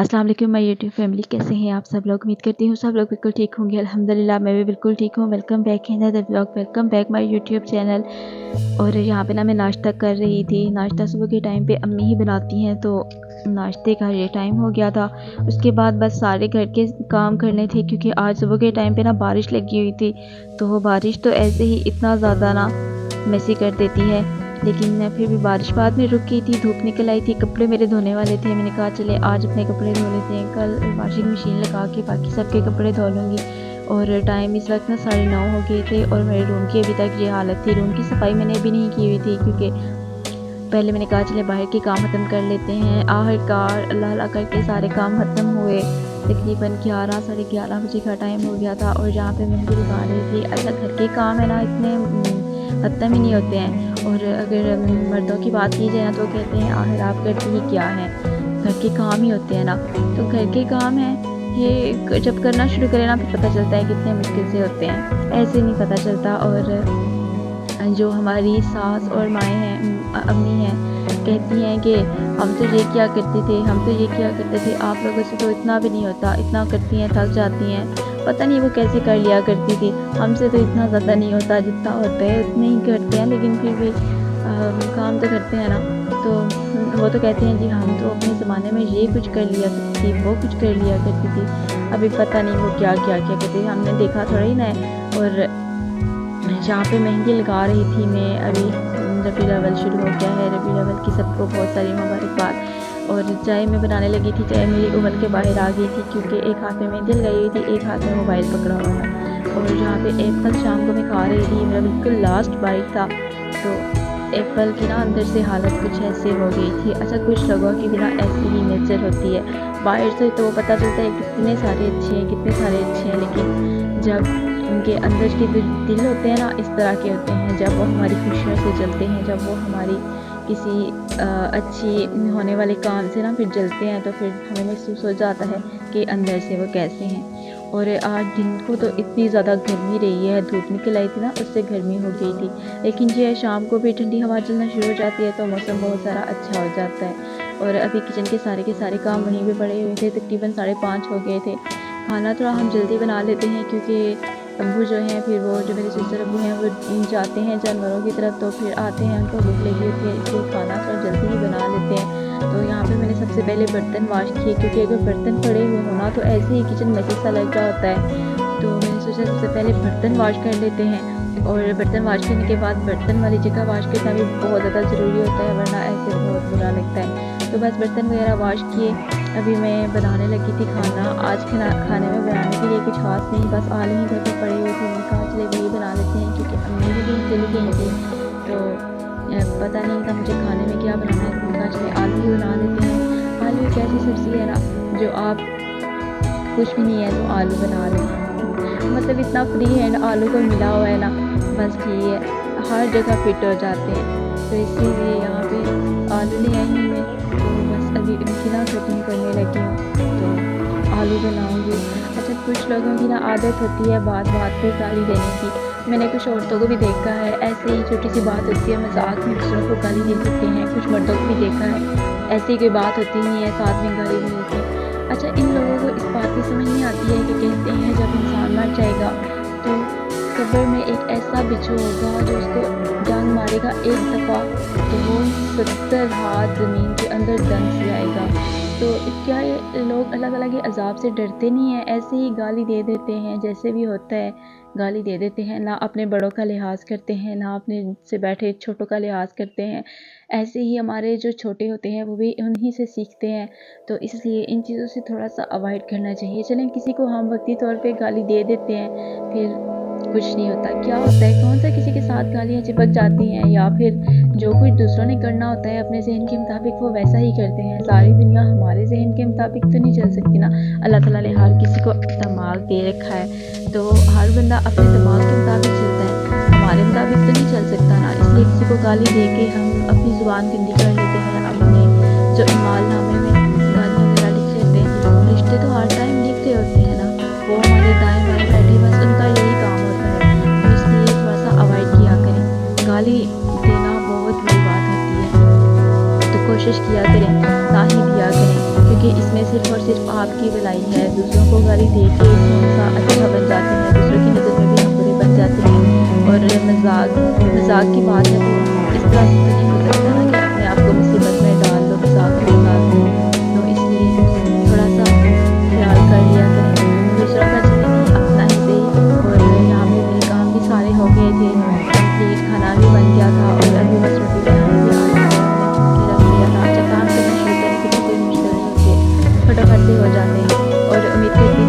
अस्सलाम वालेकुम my YouTube family, कैसे हैं आप सब लोग। उम्मीद करती हूँ सब लोग बिल्कुल ठीक होंगे। अल्हम्दुलिल्लाह मैं भी बिल्कुल ठीक हूँ। वेलकम बैक है another vlog, welcome back my YouTube channel. और यहाँ पे ना मैं नाश्ता कर रही थी। नाश्ता सुबह के टाइम पे अम्मी ही बनाती हैं, तो नाश्ते का ये टाइम हो गया था। उसके बाद बस सारे घर के काम करने थे, क्योंकि आज सुबह के टाइम पे ना बारिश लगी हुई थी। तो बारिश तो ऐसे ही इतना ज़्यादा ना मैसी कर देती है, लेकिन फिर भी बारिश बाद में रुक गई थी, धूप निकल आई थी। कपड़े मेरे धोने वाले थे, मैंने कहा चले आज अपने कपड़े धो लेते हैं, कल वॉशिंग मशीन लगा के बाकी सबके कपड़े धो लूँगी। और टाइम इस वक्त ना 9:30 हो गए थे, और मेरे रूम की अभी तक ये हालत थी। रूम की सफाई मैंने अभी नहीं की हुई थी, क्योंकि पहले मैंने कहा चले बाहर के काम ख़त्म कर लेते हैं। आखिरकार अल्लाह अल्लाह करके सारे काम ख़त्म हुए। तकरीबन 11 साढ़े 11 बजे का टाइम हो गया था, और जहाँ पे मेहंदी लगा रही थी। अच्छा, घर के काम है ना, इतने ख़त्म ही नहीं होते हैं। और अगर मर्दों की बात की जाए ना, तो कहते हैं आखिर आप करती ही क्या है, घर के काम ही होते हैं ना। तो घर के काम हैं, ये जब करना शुरू करें ना, फिर पता चलता है कितने मुश्किल से होते हैं, ऐसे नहीं पता चलता। और जो हमारी सास और माएँ हैं, अम्मी हैं, कहती हैं कि हम तो ये क्या करते थे, हम तो ये क्या करते थे, आप लोगों से तो इतना भी नहीं होता। इतना करती हैं, थक जाती हैं, पता नहीं वो कैसे कर लिया करती थी। हमसे तो इतना ज़्यादा नहीं होता, जितना होता है उतने ही करते हैं, लेकिन फिर भी काम तो करते हैं ना। तो वो तो कहते हैं जी हम तो अपने ज़माने में ये कुछ कर लिया करती थी, वो कुछ कर लिया करती थी। अभी पता नहीं वो क्या क्या क्या करती थी, हमने देखा थोड़ा ही ना है। और जहाँ पे मेहंदी लगा रही थी मैं, अभी रबीउल अव्वल शुरू हो गया है। रबीउल अव्वल की सबको बहुत सारी मुबारकबाद। और चाय मैं बनाने लगी थी, चाय मेरी उबल के बाहर आ गई थी, क्योंकि एक हाथ में मेहंदी लगाई हुई थी, एक हाथ में मोबाइल पकड़ा हुआ था। और जहाँ पे एप्पल शाम को मैं खा रही थी, मेरा बिल्कुल लास्ट बाइट था, तो एप्पल की ना अंदर से हालत कुछ ऐसे हो गई थी। अच्छा, कुछ लोगों की बिना ऐसी ही नेचर होती है, बाहर से तो वो पता चलता है कितने सारे अच्छे हैं, कितने सारे अच्छे हैं, लेकिन जब उनके अंदर के दिल होते हैं ना, इस तरह के होते हैं। जब वो हमारी खुशियों से जलते हैं, जब वो हमारी किसी अच्छी होने वाले काम से ना फिर जलते हैं, तो फिर हमें महसूस हो जाता है कि अंदर से वो कैसे हैं। और आज दिन को तो इतनी ज़्यादा गर्मी रही है, धूप निकल आई थी ना, उससे गर्मी हो गई थी। लेकिन जो है शाम को भी ठंडी हवा चलना शुरू हो जाती है, तो मौसम बहुत सारा अच्छा हो जाता है। और अभी किचन के सारे काम वहीं पे पड़े हुए थे, तकरीबन 5:30 हो गए थे। खाना थोड़ा हम जल्दी बना लेते हैं, क्योंकि अब्बू जो हैं, फिर वो जो मेरे सिस्टर अब्बू हैं, वो जाते हैं जानवरों की तरफ, तो फिर आते हैं, उनको भूख लगी होती है, इसलिए खाना थोड़ा जल्दी ही बना लेते हैं। तो यहाँ पे मैंने सबसे पहले बर्तन वॉश किए, क्योंकि अगर बर्तन पड़े हुए होना तो ऐसे ही किचन मैसी सा लग रहा होता है। तो मैंने सोचा सबसे पहले बर्तन वॉश कर लेते हैं। और बर्तन वॉश करने के बाद बर्तन वाली जगह वॉश करना भी बहुत ज़्यादा ज़रूरी होता है, वरना ऐसे बहुत बुरा लगता है। तो बस बर्तन वगैरह वॉश किए, अभी मैं बनाने लगी थी खाना। आज खाने में बनाने के लिए कुछ खास नहीं, बस आलू ही घर पर पड़े हुए थे, मैंने कहा चले वही बना लेते हैं, क्योंकि अम्मी भी चली गई थी, तो पता नहीं था मुझे खाने में क्या बनाना है, तो मैंने कहा चले आलू ही बना लेते हैं। आलू एक ऐसी सब्ज़ी है ना, जो आप कुछ भी नहीं है तो आलू बना लें, मतलब इतना फ्री हैंड आलू को मिला हुआ है ना, बस ठीक है, हर जगह फिट हो जाते हैं। तो इसीलिए यहाँ पे आलू ले आई हूँ मैं, तो बस अभी इनकी ना कटिंग करने लगी हूँ, तो आलू बनाऊँगी। अच्छा, कुछ लोगों की ना आदत होती है बात बात पे गाली देने की। मैंने कुछ औरतों को भी देखा है, ऐसे ही छोटी सी बात होती है, मजाक में दूसरों को गाली दे देते हैं। कुछ मर्दों को भी देखा है, ऐसी कोई बात होती नहीं है, साथ में गाली दे देते हैं। अच्छा, इन लोगों को इस बात की समझ नहीं आती है कि कहते हैं जब इंसान मर जाएगा तो कब्र में एक ऐसा बिच्छू होगा जो उसको जान मारेगा एक दफ़ा, तो वो 70 हाथ ज़मीन के अंदर दंस जाएगा। तो क्या ये लोग अलग अलग अज़ाब से डरते नहीं हैं, ऐसे ही गाली दे देते हैं, जैसे भी होता है गाली दे देते हैं, ना अपने बड़ों का लिहाज करते हैं, ना अपने से बैठे छोटों का लिहाज करते हैं। ऐसे ही हमारे जो छोटे होते हैं वो भी उन्हीं से सीखते हैं, तो इसलिए इन चीज़ों से थोड़ा सा अवॉइड करना चाहिए। चलें, किसी को हम वक्ती तौर पे गाली दे देते हैं, फिर कुछ नहीं होता, क्या होता है, कौन सा किसी के साथ गालियाँ चिपक जाती हैं, या फिर जो कुछ दूसरों ने करना होता है अपने जहन के मुताबिक वो वैसा ही करते हैं। सारी दुनिया हमारे जहन के मुताबिक तो नहीं चल सकती ना। अल्लाह ताला ने हर किसी को दिमाग दे रखा है, तो हर बंदा अपने दिमाग के मुताबिक चलता है, हमारे मुताबिक तो नहीं चल सकता ना। इसलिए किसी को गाली दे के हम अपनी ज़ुबान गंदी कर लेते हैं, अपने जो इमालनामे में गालियाँ वगैरह लिख लेते हैं। रिश्ते तो हर टाइम लिख रहे होते हैं ना, वो हमारे दाएँ बाएँ बैठे, बस उनका यही काम होता है, तो इसलिए थोड़ा सा अवॉइड किया करें। गाली देना बहुत बुरी बात होती है, तो कोशिश किया करें ना ही दिया करें, क्योंकि इसमें सिर्फ़ और सिर्फ़ आपकी भलाई है। दूसरों को गाली दे के थोड़ा-सा अच्छा बन जाते हैं, दूसरों की नज़र में भी हम बुरे बन जाते हैं। और मज़ाक की बात है तो इस तरह से तो नहीं हो सकता ना कि अपने आप को मुसीबत में डाल लो मज़ाक की बात में। तो इसलिए थोड़ा-सा ख़्याल कर लिया करें। दूसरों का चलिए नहीं, अपना ही सही। और यहाँ पे मेरे काम भी सारे हो गए थे, कंप्लीट खाना भी बन गया था और अभी बस रोटी बनानी थी। आटा वगैरह मैंने गूँथ के रख लिया था। अच्छा, काम करना शुरू करने के लिए कोई मुश्किल नहीं होते, फटाफट से हो जाते हैं। और उम्मीद करती